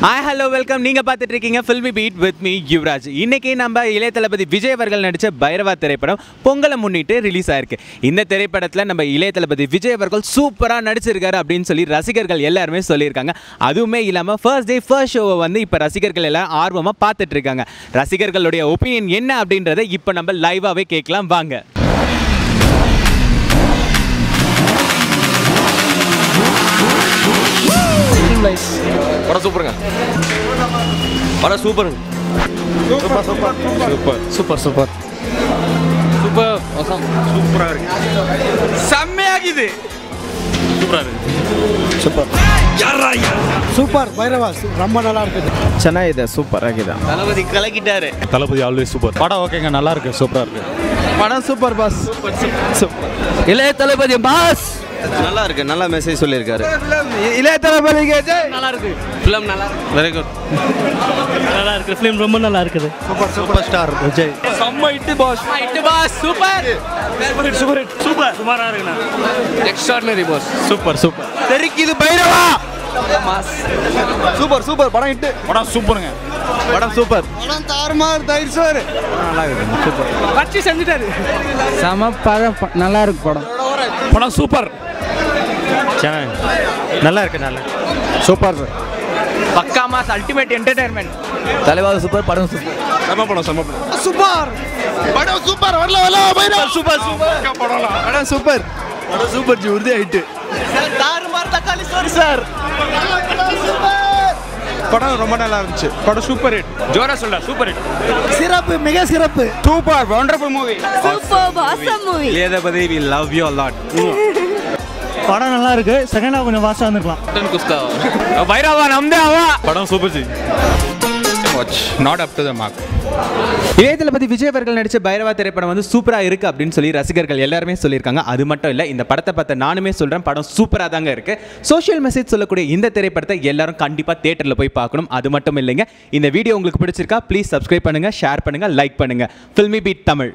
Hi, hello, welcome. நீங்க பார்த்துட்டு இருக்கீங்க Filmy Beat with me Yuvraj. இன்னைக்கு நம்ம இளைய தளபதி விஜய் அவர்கள் நடிச்ச பைரவா திரைப்படம் பொங்கலை முன்னிட்டு ரிலீஸ் ஆயிருக்கு. இந்த திரைப்படத்துல நம்ம இளைய தளபதி விஜய் அவர்கள் சூப்பரா நடிச்சிருக்காரு அப்படின்னு சொல்லி ரசிகர்கள் எல்லாருமே சொல்லியிருக்காங்க. அதுவுமே இல்லாம ஃபர்ஸ்ட் டே ஃபர்ஸ்ட் ஷோவை வந்து இப்போ ரசிகர்கள் எல்லாம் ஆர்வமா பார்த்துட்டு இருக்காங்க. ரசிகர்களுடைய ஒப்பீனியன் என்ன அப்படின்றத இப்போ நம்ம லைவாவே கேட்கலாம் வாங்க. படம் சூப்பருங்க. படம் சூப்பருங்க. Super super super super super super சூப்பராக இருக்கு. செம்மையாகுது. சூப்பராக இருக்கு. சூப்பர் சூப்பர் பைரவா ரொம்ப நல்லா இருக்குது. ಚೆನ್ನಾಗಿದೆ ಸೂಪರ್ ಆಗಿದೆ. தளபதி கலக்கிட்டாரு. தளபதி ஆல்வேஸ் சூப்பர். படம் ஓகேங்க, நல்லா இருக்கு, சூப்பரா இருக்கு. படம் சூப்பர் பாஸ். சூப்பர் இளைய தளபதி பாஸ் நல்லா இருக்கு, நல்ல மெசேஜ் சொல்லியிருக்காரு. இளைய தளபதிக்கு நல்லா இருக்கு. ஃபிலிம் நல்லா இருக்கு. Very good. நல்லா இருக்கு. ஃபிலிம் ரொம்ப நல்லா இருக்குது. Super star Vijay. செம்ம hit boss. Hit boss super. Super super சுமாரா இருக்குண்ணா. Extraordinary boss. Super super. தெரிக்குது பைரவா. சூப்பர் சூப்பர் படம் ஹிட். படம் சூப்பருங்க. படம் சூப்பர். படம் தாறுமாறு தைர்சோர். நல்லா இருக்கு. சூப்பர். வச்சி செஞ்சிட்டாரு. சம படம் நல்லா இருக்கு படம். படம் சூப்பர். நல்லா இருக்கு. நல்லா சூப்பர் சார். பக்கா மாஸ் அல்டிமேட் என்டர்டெயின்மென்ட். தலைவா சூப்பர். படம் சூப்பர். செம்ம படம் செம்ம படம். சூப்பர். படம் சூப்பர். வரல வரல பைரவா சூப்பர் சூப்பர். படம் சூப்பர். படம் சூப்பர் ஜி உறுதி ஹிட். தாறுமாறு தக்காளி ஸ்டோரி சார். படம் ரொம்ப நல்லா இருந்துச்சு. படம் சூப்பர் ஹிட். ஜோரா சொல்ல சூப்பர் ஹிட். சிறப்பு, மிக சிறப்பு. Super wonderful movie. Superb, awesome movie. இளைய தளபதி we love you a lot. படம் நல்லா இருக்கு. செகண்ட் ஹாஃப் கொஞ்சம் வாசா இருந்திருக்கலாம். பைரவா நம்தாவா. படம் super G. Watch not up to the mark. இளைய தளபதி விஜய் அவர்கள் நடிச்ச பைரவா திரைப்படம் வந்து சூப்பரா இருக்கு அப்படின்னு சொல்லி ரசிகர்கள் எல்லாருமே சொல்லியிருக்காங்க. அது மட்டும் இல்ல, இந்த படத்தை பார்த்த நானுமே சொல்றேன், படம் சூப்பரா தாங்க இருக்கு. சோஷியல் மெசேஜ் சொல்லக்கூடிய இந்த திரைப்படத்தை எல்லாரும் கண்டிப்பா தியேட்டர்ல போய் பார்க்கணும். அது மட்டும் இல்லைங்க, இந்த வீடியோ உங்களுக்கு பிடிச்சிருக்கா ப்ளீஸ் சப்ஸ்கிரைப் பண்ணுங்க, ஷேர் பண்ணுங்க, லைக் பண்ணுங்க. Filmy Beat Tamil.